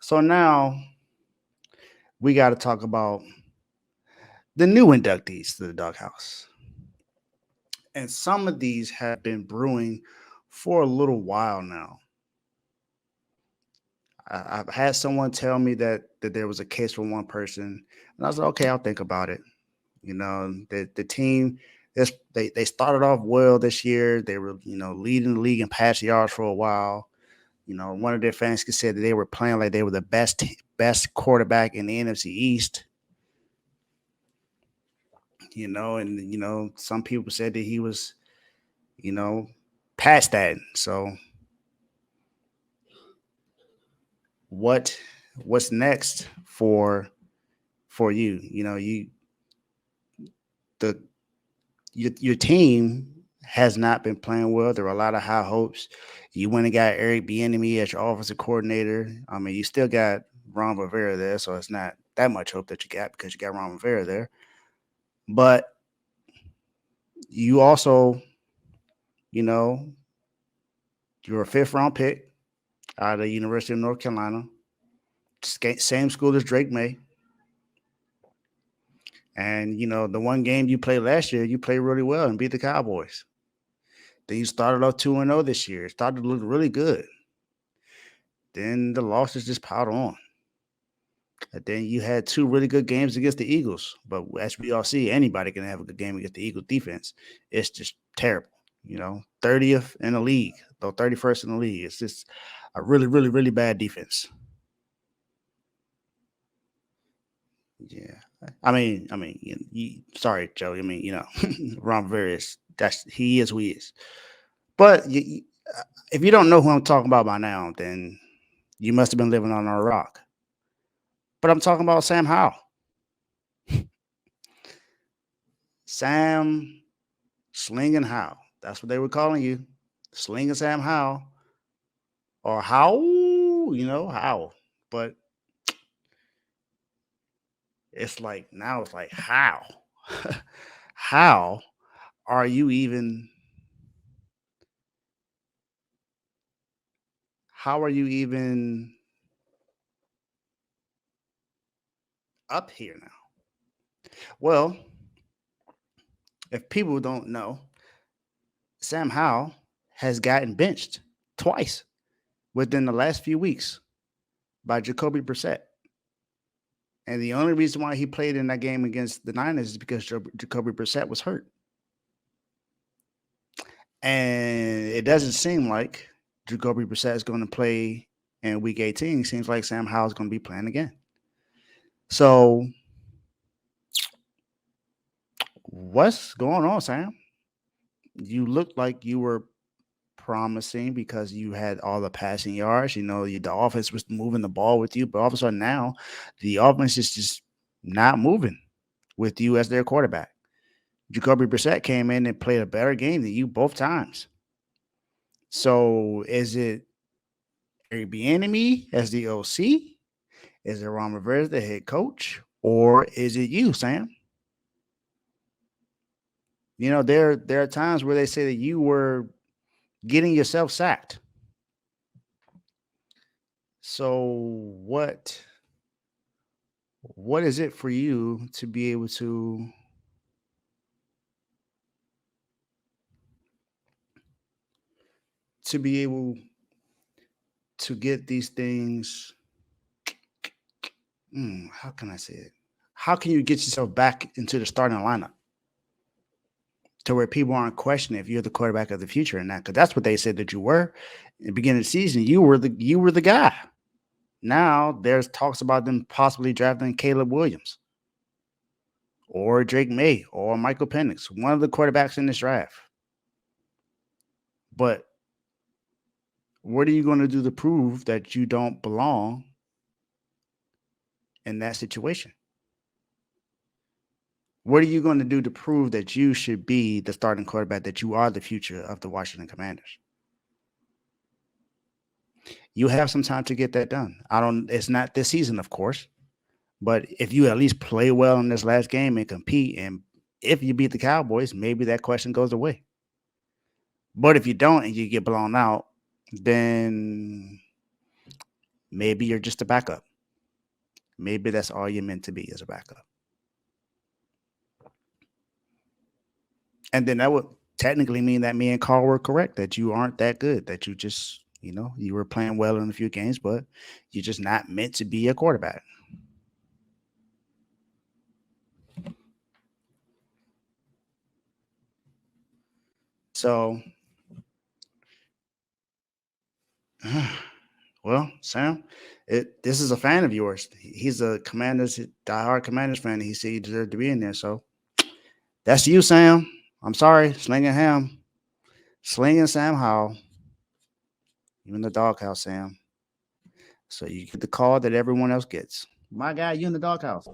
So now we got to talk about the new inductees to the doghouse. And some of these have been brewing for a little while now. I've had someone tell me that there was a case for one person, and I was like, okay, I'll think about it. The team they started off well this year. They were leading the league in pass yards for a while. One of their fans said that they were playing like they were the best quarterback in the NFC East. And some people said that he was you know past that. So what what's next for you? The your team has not been playing well. There were a lot of high hopes. You went and got Eric Bieniemy as your offensive coordinator. I mean, you still got Ron Rivera there, so it's not that much hope that you got because you got Ron Rivera there. But you also, you know, you're a fifth round pick out of the University of North Carolina, same school as Drake May. And the one game you played last year, you played really well and beat the Cowboys. Then you started off 2-0 this year. It started to look really good. Then the losses just piled on. And then you had two really good games against the Eagles. But as we all see, anybody can have a good game against the Eagles defense. It's just terrible. 30th in the league, though 31st in the league. It's just a really, really, really bad defense. Yeah. Sorry, Joe. Ron Rivera he is who he is. But if you don't know who I'm talking about by now, then you must have been living on a rock. But I'm talking about Sam Howell. Sam Slinging Howell. That's what they were calling you. Slinging Sam Howell. Or Howell. But it's like, now it's like, how? How are you even how are you even up here now? Well, if people don't know, Sam Howell has gotten benched twice within the last few weeks by Jacoby Brissett. And the only reason why he played in that game against the Niners is because Jacoby Brissett was hurt. And it doesn't seem like Jacoby Brissett is going to play in Week 18. It seems like Sam Howell is going to be playing again. So, what's going on, Sam? You looked like you were promising because you had all the passing yards. The offense was moving the ball with you, but all of a sudden now the offense is just not moving with you as their quarterback. Jacoby Brissett came in and played a better game than you both times. So is it Eric Bieniemy as the OC? Is it Ron Rivera the head coach? Or is it you, Sam? There are times where they say that you were getting yourself sacked. So what is it for you to be able to be able to get these things? How can I say it? How can you get yourself back into the starting lineup to where people aren't questioning if you're the quarterback of the future or not? Because that's what they said that you were in the beginning of the season. You were the guy. Now there's talks about them possibly drafting Caleb Williams or Drake May or Michael Penix, one of the quarterbacks in this draft. But what are you going to do to prove that you don't belong in that situation? What are you going to do to prove that you should be the starting quarterback, that you are the future of the Washington Commanders? You have some time to get that done. It's not this season, of course, but if you at least play well in this last game and compete, and if you beat the Cowboys, maybe that question goes away. But if you don't and you get blown out, then Maybe you're just a backup. Maybe that's all you're meant to be as a backup. And then that would technically mean that me and Carl were correct, that you aren't that good, that you just, you were playing well in a few games, but you're just not meant to be a quarterback. So, well, Sam, this is a fan of yours. He's a Commanders, diehard Commanders fan. He said he deserved to be in there. So that's you, Sam. I'm sorry, slinging ham, slinging Sam Howell. You in the doghouse, Sam. So you get the call that everyone else gets. My guy, you in the doghouse.